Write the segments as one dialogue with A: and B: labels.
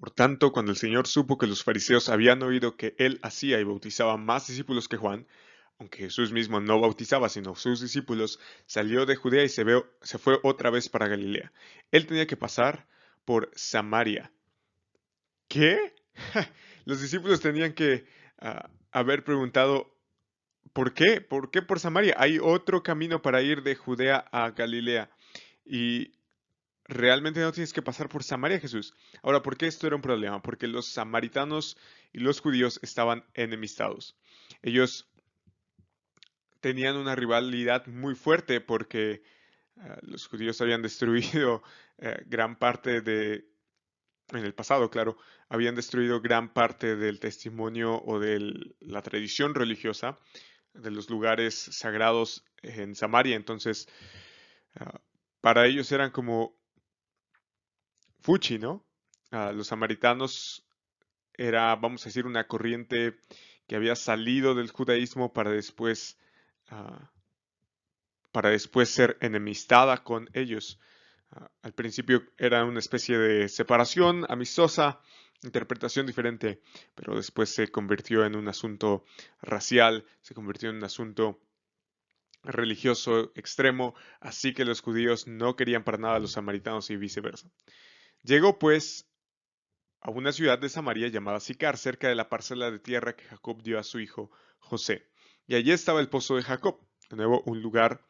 A: Por tanto, cuando el Señor supo que los fariseos habían oído que él hacía y bautizaba más discípulos que Juan, aunque Jesús mismo no bautizaba sino sus discípulos, salió de Judea y se fue otra vez para Galilea. Él tenía que pasar por Samaria. ¿Qué? Los discípulos tenían que haber preguntado, ¿por qué? ¿Por qué por Samaria? Hay otro camino para ir de Judea a Galilea. Y realmente no tienes que pasar por Samaria, Jesús. Ahora, ¿por qué esto era un problema? Porque los samaritanos y los judíos estaban enemistados. Ellos tenían una rivalidad muy fuerte porque los judíos habían destruido gran parte en el pasado, claro, habían destruido gran parte del testimonio o de la tradición religiosa de los lugares sagrados en Samaria. Entonces, ah, para ellos eran como fuchi, ¿no? Los samaritanos era, vamos a decir, una corriente que había salido del judaísmo ah, para después ser enemistada con ellos. Al principio era una especie de separación amistosa, interpretación diferente, pero después se convirtió en un asunto racial, se convirtió en un asunto religioso extremo, así que los judíos no querían para nada a los samaritanos y viceversa. Llegó pues a una ciudad de Samaria llamada Sicar, cerca de la parcela de tierra que Jacob dio a su hijo José. Y allí estaba el pozo de Jacob, de nuevo un lugar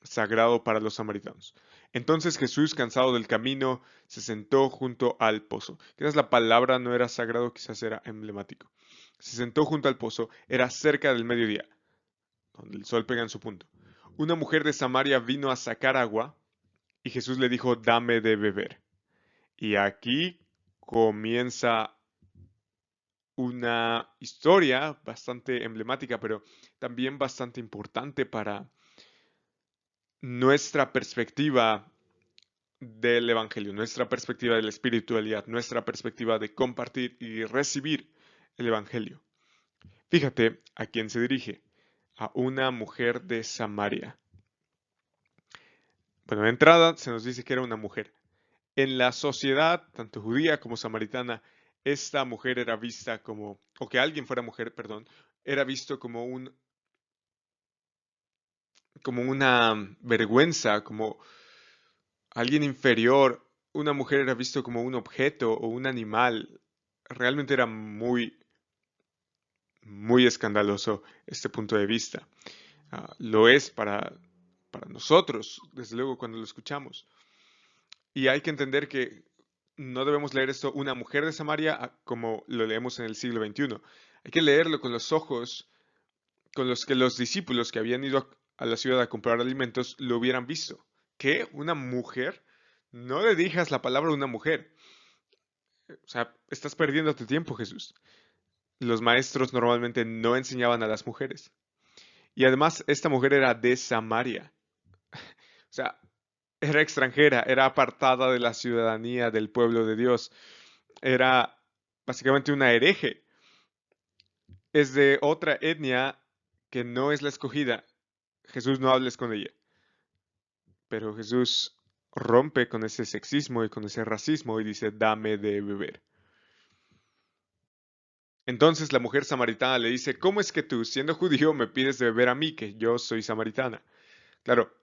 A: sagrado para los samaritanos. Entonces Jesús, cansado del camino, se sentó junto al pozo. Quizás la palabra no era sagrado, quizás era emblemático. Se sentó junto al pozo, era cerca del mediodía, donde el sol pega en su punto. Una mujer de Samaria vino a sacar agua y Jesús le dijo, dame de beber. Y aquí comienza una historia bastante emblemática, pero también bastante importante para nuestra perspectiva del Evangelio, nuestra perspectiva de la espiritualidad, nuestra perspectiva de compartir y recibir el Evangelio. Fíjate a quién se dirige, a una mujer de Samaria. Bueno, de entrada se nos dice que era una mujer. En la sociedad, tanto judía como samaritana, esta mujer era vista como, o que alguien fuera mujer, perdón, era visto como una vergüenza, como alguien inferior. Una mujer era visto como un objeto o un animal. Realmente era muy escandaloso este punto de vista. Lo es para nosotros, desde luego, cuando lo escuchamos. Y hay que entender que no debemos leer esto una mujer de Samaria como lo leemos en el siglo XXI. Hay que leerlo con los ojos con los que los discípulos que habían ido a la ciudad a comprar alimentos lo hubieran visto. ¿Qué? ¿Una mujer? No le dirijas la palabra a una mujer. O sea, estás perdiendo tu tiempo, Jesús. Los maestros normalmente no enseñaban a las mujeres. Y además, esta mujer era de Samaria. O sea, era extranjera, era apartada de la ciudadanía del pueblo de Dios. Era básicamente una hereje. Es de otra etnia que no es la escogida. Jesús, no hables con ella. Pero Jesús rompe con ese sexismo y con ese racismo y dice, dame de beber. Entonces la mujer samaritana le dice, ¿cómo es que tú, siendo judío, me pides de beber a mí, que yo soy samaritana? Claro,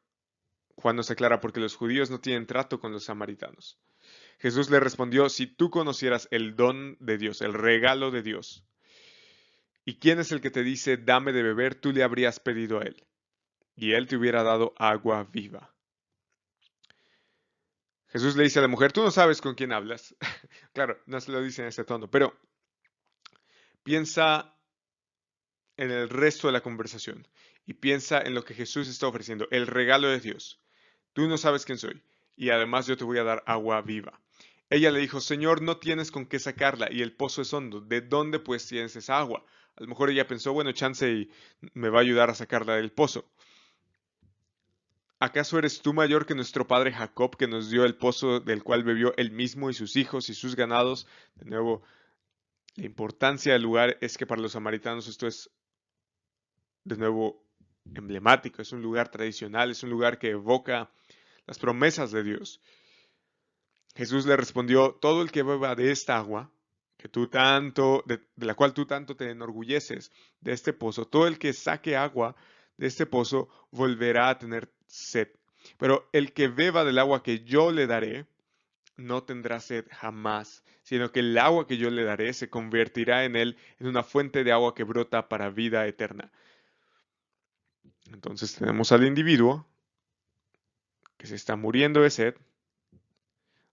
A: Juan nos aclara porque los judíos no tienen trato con los samaritanos. Jesús le respondió, si tú conocieras el don de Dios, el regalo de Dios, ¿y quién es el que te dice, dame de beber? Tú le habrías pedido a él, y él te hubiera dado agua viva. Jesús le dice a la mujer, tú no sabes con quién hablas. Claro, no se lo dice en ese tono, pero piensa en el resto de la conversación y piensa en lo que Jesús está ofreciendo, el regalo de Dios. Tú no sabes quién soy y además yo te voy a dar agua viva. Ella le dijo, Señor, no tienes con qué sacarla y el pozo es hondo. ¿De dónde pues tienes esa agua? A lo mejor ella pensó, bueno, chance y me va a ayudar a sacarla del pozo. ¿Acaso eres tú mayor que nuestro padre Jacob, que nos dio el pozo del cual bebió él mismo y sus hijos y sus ganados? De nuevo, la importancia del lugar es que para los samaritanos esto es de nuevo emblemático, es un lugar tradicional, es un lugar que evoca las promesas de Dios. Jesús le respondió, todo el que beba de esta agua que tú tanto, de la cual tú tanto te enorgulleces, de este pozo, todo el que saque agua de este pozo volverá a tener sed. Pero el que beba del agua que yo le daré, no tendrá sed jamás, sino que el agua que yo le daré se convertirá en él en una fuente de agua que brota para vida eterna. Entonces tenemos al individuo que se está muriendo de sed,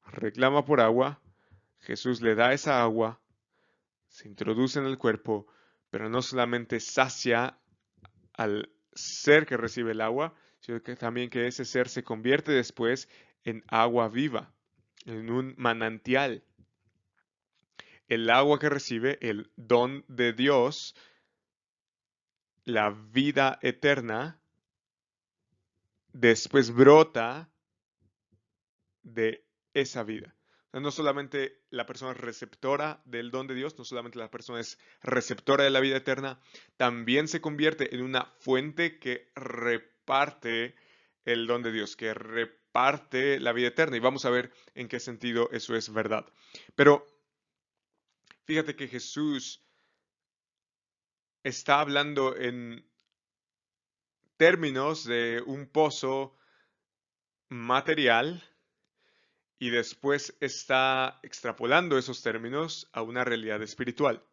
A: reclama por agua, Jesús le da esa agua, se introduce en el cuerpo, pero no solamente sacia al ser que recibe el agua, sino que también que ese ser se convierte después en agua viva, en un manantial. El agua que recibe, el don de Dios, la vida eterna, después brota de esa vida. O sea, no solamente la persona es receptora del don de Dios, no solamente la persona es receptora de la vida eterna, también se convierte en una fuente que reparte el don de Dios, que reparte la vida eterna. Y vamos a ver en qué sentido eso es verdad. Pero fíjate que Jesús está hablando en términos de un pozo material y después está extrapolando esos términos a una realidad espiritual.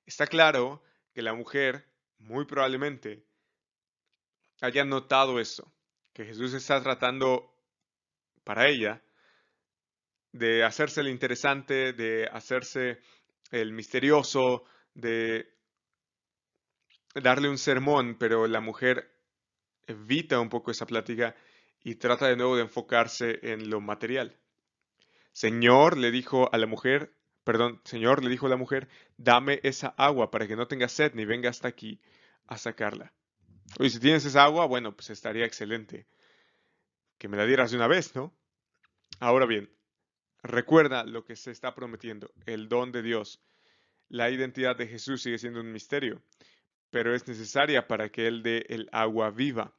A: Está claro que la mujer muy probablemente haya notado eso, que Jesús está tratando para ella de hacerse el interesante, de hacerse el misterioso, de darle un sermón, pero la mujer evita un poco esa plática y trata de nuevo de enfocarse en lo material. Señor, le dijo a la mujer, perdón, Señor, le dijo a la mujer, dame esa agua para que no tenga sed ni venga hasta aquí a sacarla. Oye, si tienes esa agua, bueno, pues estaría excelente que me la dieras de una vez, ¿no? Ahora bien, recuerda lo que se está prometiendo, el don de Dios. La identidad de Jesús sigue siendo un misterio, pero es necesaria para que Él dé el agua viva.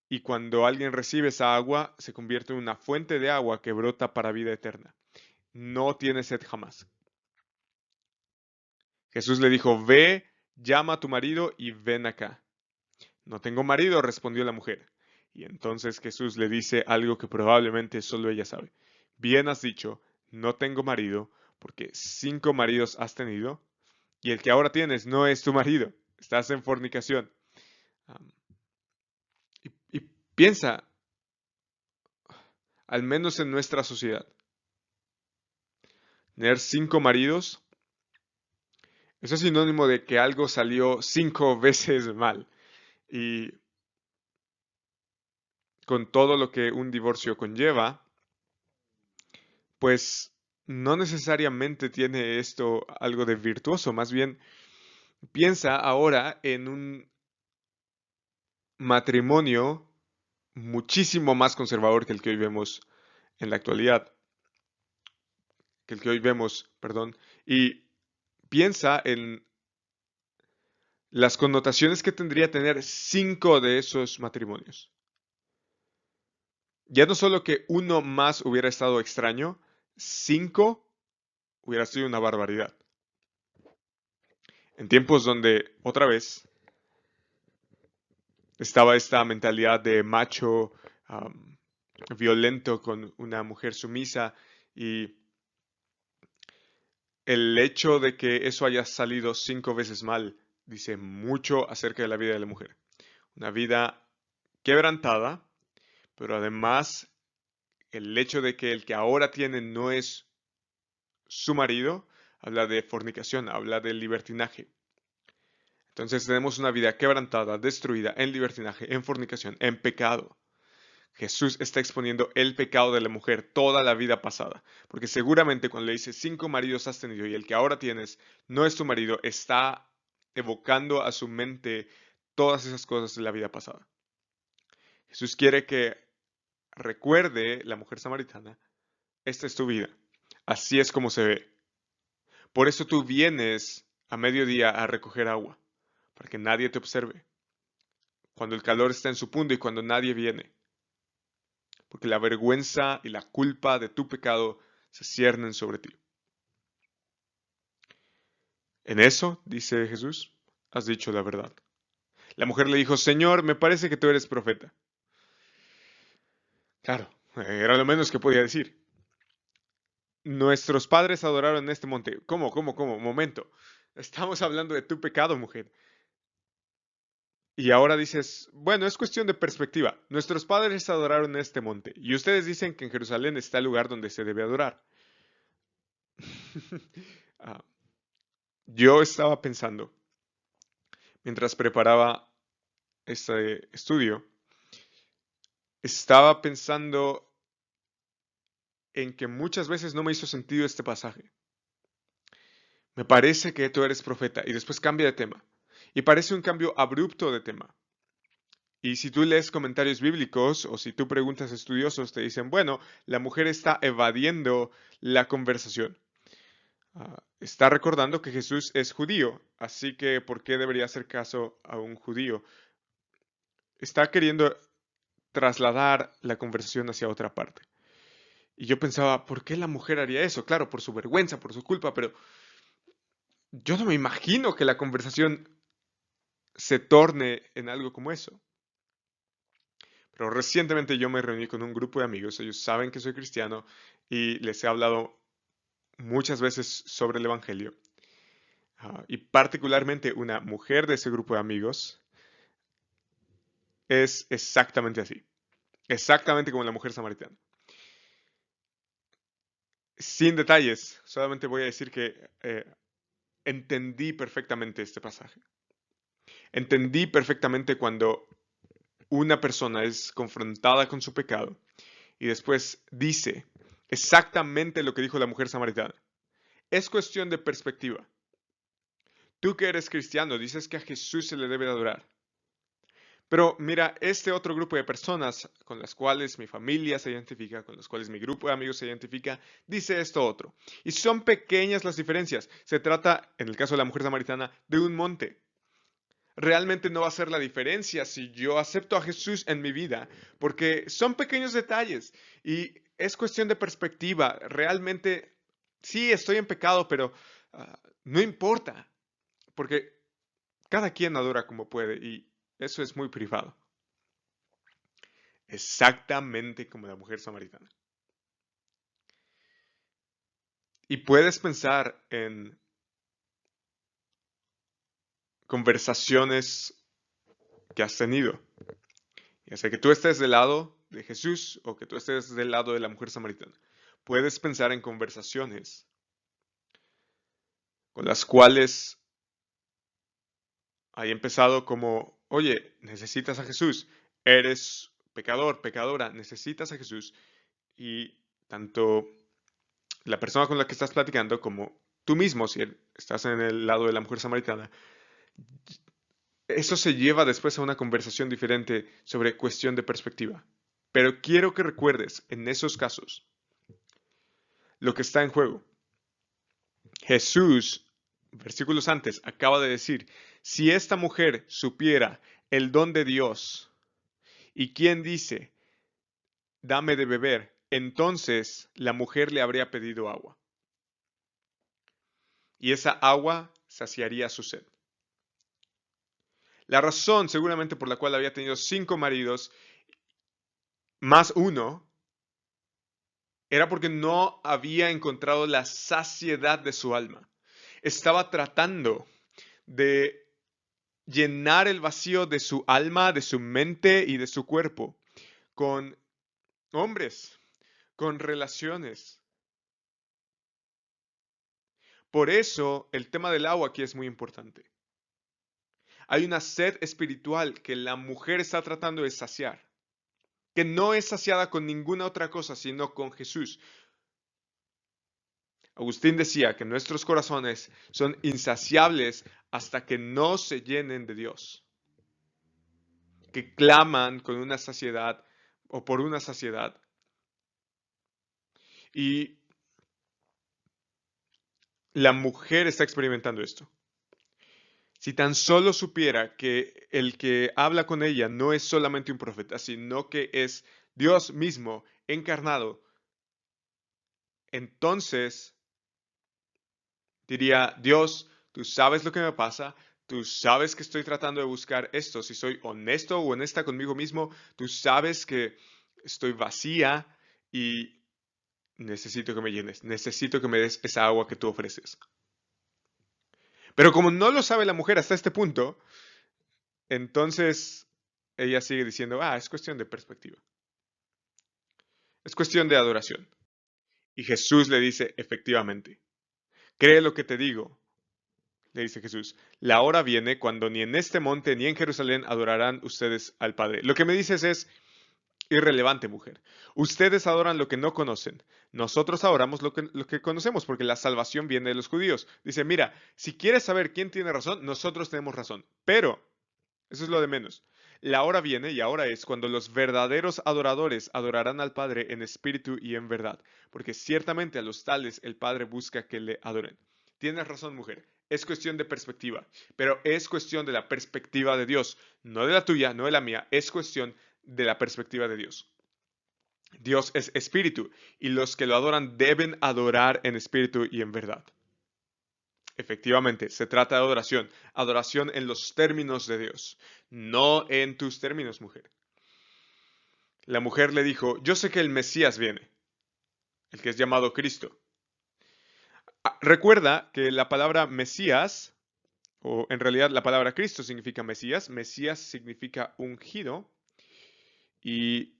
A: Y cuando alguien recibe esa agua, se convierte en una fuente de agua que brota para vida eterna. No tiene sed jamás. Jesús le dijo, ve, llama a tu marido y ven acá. No tengo marido, respondió la mujer. Y entonces Jesús le dice algo que probablemente solo ella sabe. Bien has dicho, no tengo marido, porque 5 maridos has tenido, y el que ahora tienes no es tu marido, estás en fornicación. Um, y piensa, al menos en nuestra sociedad, tener 5 maridos, eso es sinónimo de que algo salió 5 veces mal. Y con todo lo que un divorcio conlleva, pues no necesariamente tiene esto algo de virtuoso, más bien piensa ahora en un matrimonio muchísimo más conservador que el que hoy vemos en la actualidad, que el que hoy vemos, perdón, y piensa en las connotaciones que tendría tener 5 de esos matrimonios. Ya no solo que uno más hubiera estado extraño, 5 hubiera sido una barbaridad. En tiempos donde, otra vez, estaba esta mentalidad de macho violento con una mujer sumisa y el hecho de que eso haya salido 5 veces mal dice mucho acerca de la vida de la mujer. Una vida quebrantada, pero además el hecho de que el que ahora tiene no es su marido, habla de fornicación, habla de libertinaje. Entonces tenemos una vida quebrantada, destruida en libertinaje, en fornicación, en pecado. Jesús está exponiendo el pecado de la mujer toda la vida pasada, porque seguramente cuando le dice 5 maridos has tenido y el que ahora tienes no es tu marido, está evocando a su mente todas esas cosas de la vida pasada. Jesús quiere que recuerde la mujer samaritana, esta es tu vida, así es como se ve. Por eso tú vienes a mediodía a recoger agua, para que nadie te observe, cuando el calor está en su punto y cuando nadie viene. Porque la vergüenza y la culpa de tu pecado se ciernen sobre ti. En eso, dice Jesús, has dicho la verdad. La mujer le dijo, Señor, me parece que tú eres profeta. Claro, era lo menos que podía decir. Nuestros padres adoraron en este monte. ¿Cómo? Momento. Estamos hablando de tu pecado, mujer. Y ahora dices, bueno, es cuestión de perspectiva. Nuestros padres adoraron en este monte. Y ustedes dicen que en Jerusalén está el lugar donde se debe adorar. Ah, yo estaba pensando, mientras preparaba este estudio, estaba pensando en que muchas veces no me hizo sentido este pasaje. Me parece que tú eres profeta y después cambia de tema. Y parece un cambio abrupto de tema. Y si tú lees comentarios bíblicos o si tú preguntas a estudiosos, te dicen, bueno, la mujer está evadiendo la conversación. Está recordando que Jesús es judío, así que ¿por qué debería hacer caso a un judío? Está queriendo trasladar la conversación hacia otra parte. Y yo pensaba, ¿por qué la mujer haría eso? Claro, por su vergüenza, por su culpa, pero yo no me imagino que la conversación se torne en algo como eso. Pero recientemente yo me reuní con un grupo de amigos, ellos saben que soy cristiano y les he hablado muchas veces sobre el Evangelio. Y particularmente una mujer de ese grupo de amigos es exactamente así, exactamente como la mujer samaritana. Sin detalles, solamente voy a decir que entendí perfectamente este pasaje. Entendí perfectamente cuando una persona es confrontada con su pecado y después dice exactamente lo que dijo la mujer samaritana. Es cuestión de perspectiva. Tú que eres cristiano dices que a Jesús se le debe adorar. Pero mira, este otro grupo de personas con las cuales mi familia se identifica, con los cuales mi grupo de amigos se identifica, dice esto otro. Y son pequeñas las diferencias. Se trata, en el caso de la mujer samaritana, de un monte. Realmente no va a ser la diferencia si yo acepto a Jesús en mi vida, porque son pequeños detalles y es cuestión de perspectiva. Realmente, sí, estoy en pecado, pero no importa, porque cada quien adora como puede y eso es muy privado. Exactamente como la mujer samaritana. Y puedes pensar en conversaciones que has tenido. Ya sea que tú estés del lado de Jesús o que tú estés del lado de la mujer samaritana. Puedes pensar en conversaciones con las cuales hay empezado como, oye, necesitas a Jesús, eres pecador, pecadora, necesitas a Jesús. Y tanto la persona con la que estás platicando como tú mismo, si estás en el lado de la mujer samaritana, eso se lleva después a una conversación diferente sobre cuestión de perspectiva. Pero quiero que recuerdes, en esos casos, lo que está en juego. Jesús, versículos antes, acaba de decir, si esta mujer supiera el don de Dios y quién dice, dame de beber, entonces la mujer le habría pedido agua. Y esa agua saciaría su sed. La razón seguramente por la cual había tenido 5 maridos más uno era porque no había encontrado la saciedad de su alma. Estaba tratando de llenar el vacío de su alma, de su mente y de su cuerpo con hombres, con relaciones. Por eso el tema del agua aquí es muy importante. Hay una sed espiritual que la mujer está tratando de saciar, que no es saciada con ninguna otra cosa, sino con Jesús. Agustín decía que nuestros corazones son insaciables hasta que no se llenen de Dios, que claman con una saciedad o por una saciedad. Y la mujer está experimentando esto. Si tan solo supiera que el que habla con ella no es solamente un profeta, sino que es Dios mismo encarnado, entonces diría, Dios, tú sabes lo que me pasa, tú sabes que estoy tratando de buscar esto, si soy honesto o honesta conmigo mismo, tú sabes que estoy vacía y necesito que me llenes, necesito que me des esa agua que tú ofreces. Pero como no lo sabe la mujer hasta este punto, entonces ella sigue diciendo, es cuestión de perspectiva, es cuestión de adoración. Y Jesús le dice, efectivamente, cree lo que te digo, le dice Jesús, la hora viene cuando ni en este monte ni en Jerusalén adorarán ustedes al Padre. Lo que me dices es irrelevante, mujer. Ustedes adoran lo que no conocen. Nosotros adoramos lo que conocemos, porque la salvación viene de los judíos. Dice, mira, si quieres saber quién tiene razón, nosotros tenemos razón. Pero, eso es lo de menos. La hora viene y ahora es cuando los verdaderos adoradores adorarán al Padre en espíritu y en verdad, porque ciertamente a los tales el Padre busca que le adoren. Tienes razón, mujer. Es cuestión de perspectiva, pero es cuestión de la perspectiva de Dios, no de la tuya, no de la mía, es cuestión de la perspectiva de Dios. Dios es espíritu y los que lo adoran deben adorar en espíritu y en verdad. Efectivamente, se trata de adoración, adoración en los términos de Dios, no en tus términos, mujer. La mujer le dijo, yo sé que el Mesías viene, el que es llamado Cristo. Recuerda que la palabra Mesías, o en realidad la palabra Cristo significa Mesías, Mesías significa ungido, y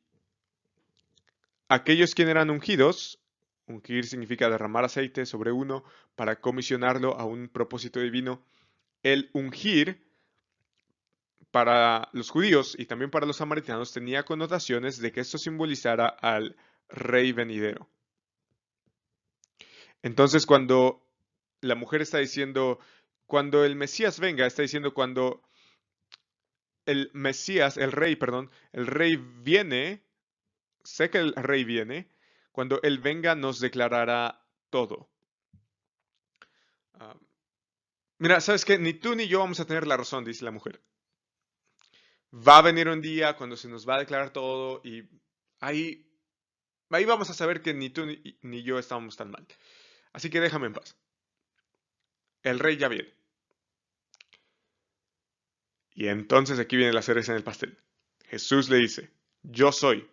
A: aquellos quienes eran ungidos, ungir significa derramar aceite sobre uno para comisionarlo a un propósito divino. El ungir para los judíos y también para los samaritanos tenía connotaciones de que esto simbolizara al rey venidero. Entonces, cuando la mujer está diciendo, cuando el Mesías venga, está diciendo cuando el Mesías, el rey, perdón, el rey viene, sé que el rey viene, cuando él venga nos declarará todo. Ah, mira, ¿sabes qué? Ni tú ni yo vamos a tener la razón, dice la mujer. Va a venir un día cuando se nos va a declarar todo y ahí, ahí vamos a saber que ni tú ni yo estábamos tan mal. Así que déjame en paz. El rey ya viene. Y entonces aquí viene la cereza en el pastel. Jesús le dice, yo soy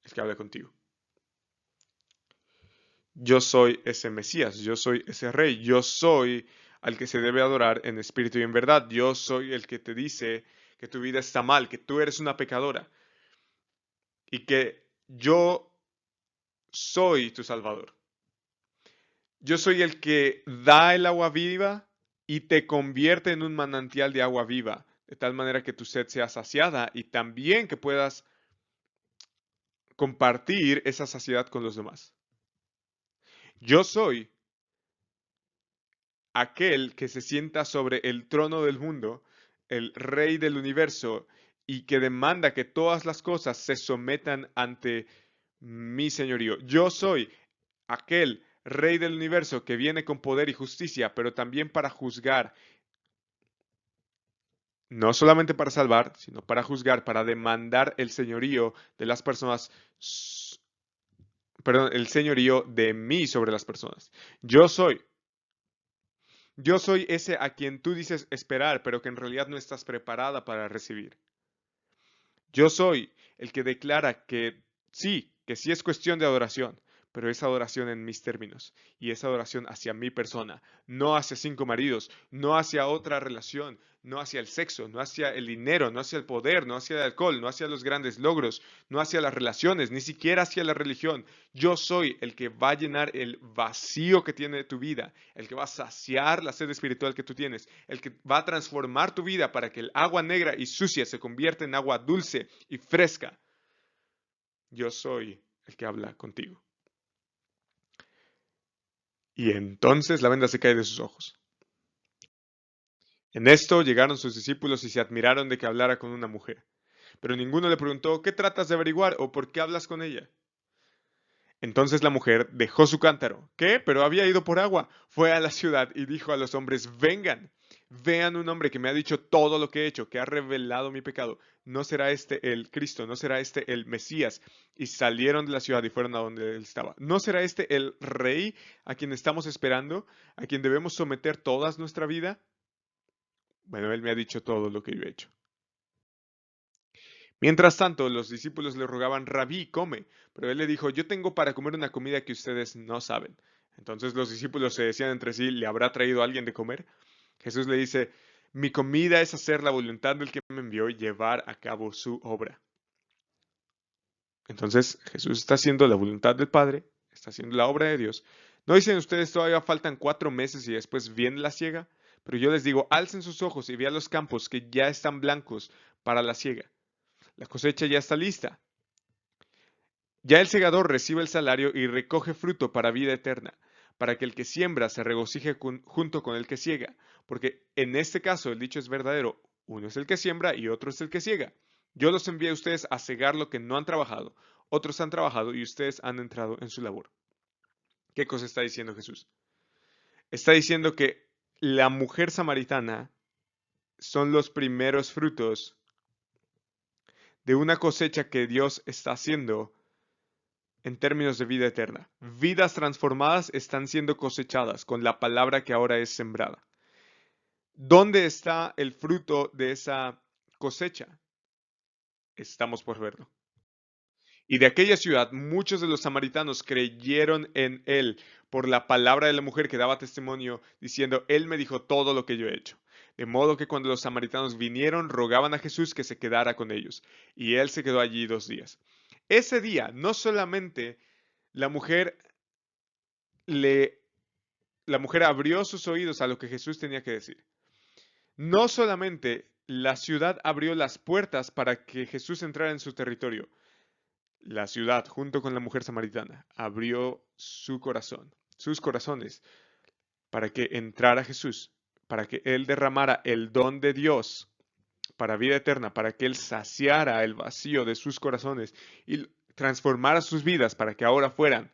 A: el que habla contigo. Yo soy ese Mesías, yo soy ese rey, yo soy al que se debe adorar en espíritu y en verdad. Yo soy el que te dice que tu vida está mal, que tú eres una pecadora y que yo soy tu Salvador. Yo soy el que da el agua viva y te convierte en un manantial de agua viva, de tal manera que tu sed sea saciada y también que puedas compartir esa saciedad con los demás. Yo soy aquel que se sienta sobre el trono del mundo, el rey del universo, y que demanda que todas las cosas se sometan ante mi señorío. Yo soy aquel rey del universo que viene con poder y justicia, pero también para juzgar, no solamente para salvar, sino para juzgar, para demandar el señorío de las personas, perdón, el señorío de mí sobre las personas. Yo soy Yo soy ese a quien tú dices esperar, pero que en realidad no estás preparada para recibir. Yo soy el que declara que sí es cuestión de adoración, pero es adoración en mis términos y es adoración hacia mi persona, no hacia 5 maridos, no hacia otra relación, no hacia el sexo, no hacia el dinero, no hacia el poder, no hacia el alcohol, no hacia los grandes logros, no hacia las relaciones, ni siquiera hacia la religión. Yo soy el que va a llenar el vacío que tiene tu vida, el que va a saciar la sed espiritual que tú tienes, el que va a transformar tu vida para que el agua negra y sucia se convierta en agua dulce y fresca. Yo soy el que habla contigo. Y entonces la venda se cae de sus ojos. En esto llegaron sus discípulos y se admiraron de que hablara con una mujer. Pero ninguno le preguntó, ¿qué tratas de averiguar o por qué hablas con ella? Entonces la mujer dejó su cántaro. ¿Qué? Pero había ido por agua. Fue a la ciudad y dijo a los hombres, vengan, Vean un hombre que me ha dicho todo lo que he hecho, que ha revelado mi pecado. ¿No será este el Cristo? ¿No será este el Mesías? Y salieron de la ciudad y fueron a donde él estaba. ¿No será este el Rey a quien estamos esperando? ¿A quien debemos someter toda nuestra vida? Bueno, él me ha dicho todo lo que yo he hecho. Mientras tanto, los discípulos le rogaban, Rabí, come. Pero él le dijo, yo tengo para comer una comida que ustedes no saben. Entonces los discípulos se decían entre sí, ¿le habrá traído alguien de comer? Jesús le dice, mi comida es hacer la voluntad del que me envió y llevar a cabo su obra. Entonces Jesús está haciendo la voluntad del Padre, está haciendo la obra de Dios. ¿No dicen ustedes todavía faltan 4 meses y después viene la siega? Pero yo les digo, alcen sus ojos y vean los campos que ya están blancos para la siega. La cosecha ya está lista. Ya el segador recibe el salario y recoge fruto para vida eterna, para que el que siembra se regocije junto con el que siega, porque en este caso el dicho es verdadero, uno es el que siembra y otro es el que siega. Yo los envié a ustedes a segar lo que no han trabajado, otros han trabajado y ustedes han entrado en su labor. ¿Qué cosa está diciendo Jesús? Está diciendo que la mujer samaritana son los primeros frutos de una cosecha que Dios está haciendo en términos de vida eterna. Vidas transformadas están siendo cosechadas con la palabra que ahora es sembrada. ¿Dónde está el fruto de esa cosecha? Estamos por verlo. Y de aquella ciudad muchos de los samaritanos creyeron en él por la palabra de la mujer que daba testimonio, diciendo, él me dijo todo lo que yo he hecho. De modo que cuando los samaritanos vinieron, rogaban a Jesús que se quedara con ellos. Y él se quedó allí 2 días. Ese día, no solamente la mujer le la mujer abrió sus oídos a lo que Jesús tenía que decir. No solamente la ciudad abrió las puertas para que Jesús entrara en su territorio, la ciudad, junto con la mujer samaritana, abrió su corazón, sus corazones, para que entrara Jesús, para que Él derramara el don de Dios para vida eterna, para que Él saciara el vacío de sus corazones y transformara sus vidas para que ahora fueran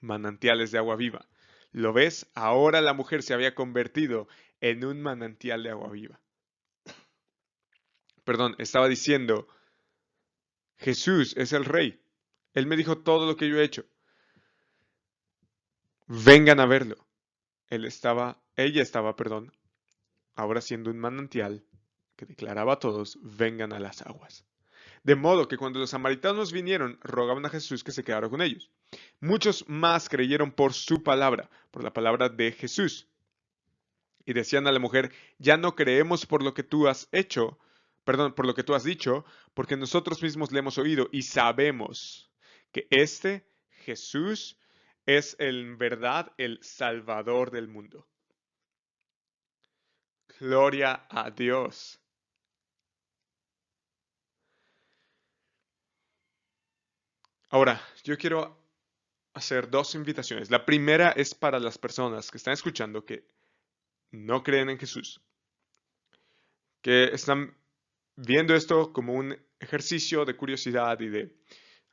A: manantiales de agua viva. ¿Lo ves? Ahora la mujer se había convertido en un manantial de agua viva. Perdón, estaba diciendo, Jesús es el rey. Él me dijo todo lo que yo he hecho. Vengan a verlo. Ella estaba, ahora siendo un manantial que declaraba a todos, vengan a las aguas. De modo que cuando los samaritanos vinieron, rogaban a Jesús que se quedara con ellos. Muchos más creyeron por su palabra, por la palabra de Jesús. Y decían a la mujer, ya no creemos por lo que tú has hecho, perdón, por lo que tú has dicho, porque nosotros mismos le hemos oído y sabemos que este Jesús es en verdad el Salvador del mundo. Gloria a Dios. Ahora, yo quiero hacer 2 invitaciones. La primera es para las personas que están escuchando que no creen en Jesús, que están viendo esto como un ejercicio de curiosidad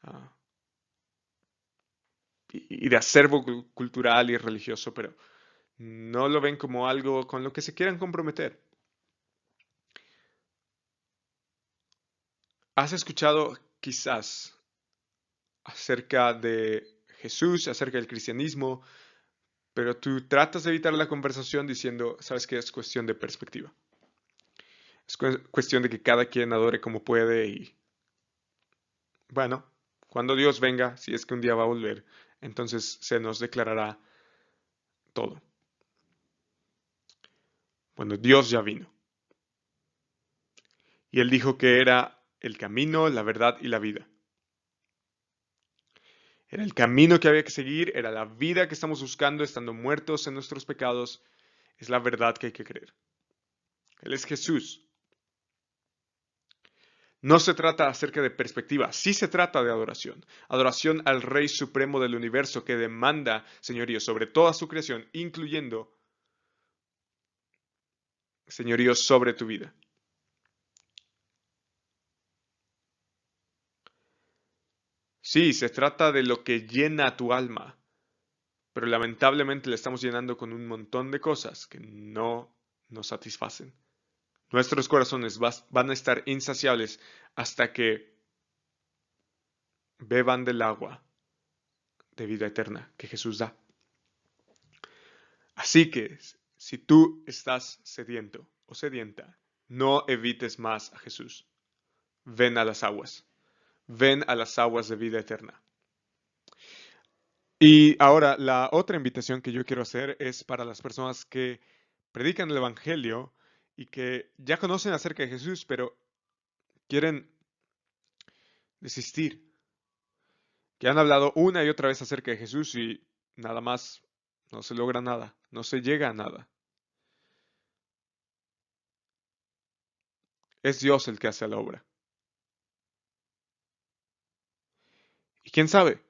A: ah, y de acervo cultural y religioso, pero no lo ven como algo con lo que se quieran comprometer. ¿Has escuchado quizás acerca de Jesús, acerca del cristianismo, pero tú tratas de evitar la conversación diciendo, sabes que es cuestión de perspectiva? Es cuestión de que cada quien adore como puede y, bueno, cuando Dios venga, si es que un día va a volver, entonces se nos declarará todo. Bueno, Dios ya vino. Y Él dijo que era el camino, la verdad y la vida. Era el camino que había que seguir, era la vida que estamos buscando estando muertos en nuestros pecados, es la verdad que hay que creer. Él es Jesús. No se trata acerca de perspectiva, sí se trata de adoración. Adoración al Rey Supremo del universo que demanda señorío sobre toda su creación, incluyendo señorío sobre tu vida. Sí, se trata de lo que llena tu alma, pero lamentablemente le estamos llenando con un montón de cosas que no nos satisfacen. Nuestros corazones van a estar insaciables hasta que beban del agua de vida eterna que Jesús da. Así que, si tú estás sediento o sedienta, no evites más a Jesús. Ven a las aguas. Ven a las aguas de vida eterna. Y ahora, la otra invitación que yo quiero hacer es para las personas que predican el Evangelio y que ya conocen acerca de Jesús, pero quieren desistir, que han hablado una y otra vez acerca de Jesús y nada más, no se logra nada, no se llega a nada. Es Dios el que hace la obra. Y quién sabe,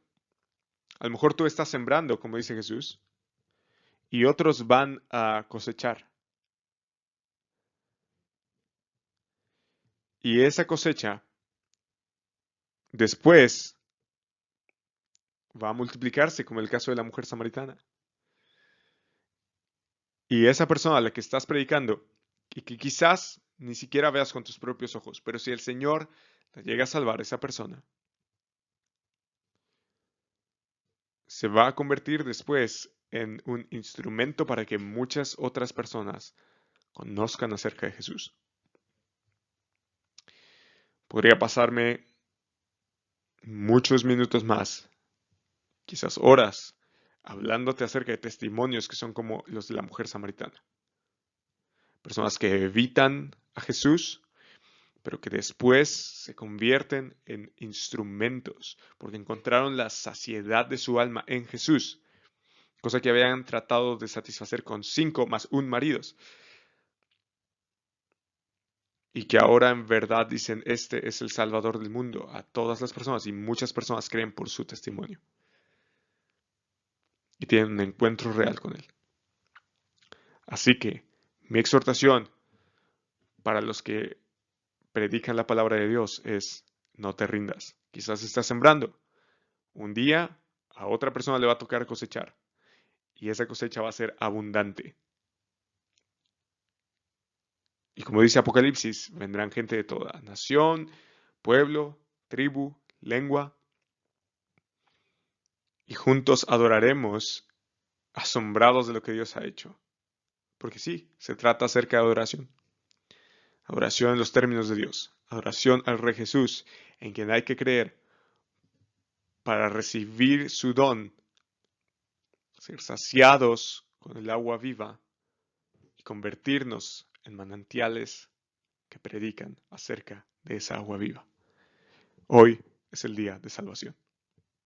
A: a lo mejor tú estás sembrando, como dice Jesús, y otros van a cosechar. Y esa cosecha después va a multiplicarse, como el caso de la mujer samaritana. Y esa persona a la que estás predicando, y que quizás ni siquiera veas con tus propios ojos, pero si el Señor la llega a salvar a esa persona, se va a convertir después en un instrumento para que muchas otras personas conozcan acerca de Jesús. Podría pasarme muchos minutos más, quizás horas, hablándote acerca de testimonios que son como los de la mujer samaritana. Personas que evitan a Jesús, pero que después se convierten en instrumentos, porque encontraron la saciedad de su alma en Jesús, cosa que habían tratado de satisfacer con 5 más un maridos. Y que ahora en verdad dicen, este es el Salvador del mundo a todas las personas, y muchas personas creen por su testimonio. Y tienen un encuentro real con Él. Así que mi exhortación para los que predican la palabra de Dios es, no te rindas. Quizás estás sembrando. Un día a otra persona le va a tocar cosechar. Y esa cosecha va a ser abundante. Y como dice Apocalipsis, vendrán gente de toda nación, pueblo, tribu, lengua. Y juntos adoraremos asombrados de lo que Dios ha hecho. Porque sí, se trata acerca de adoración. Adoración en los términos de Dios. Adoración al Rey Jesús, en quien hay que creer para recibir su don, ser saciados con el agua viva y convertirnos en manantiales que predican acerca de esa agua viva. Hoy es el día de salvación.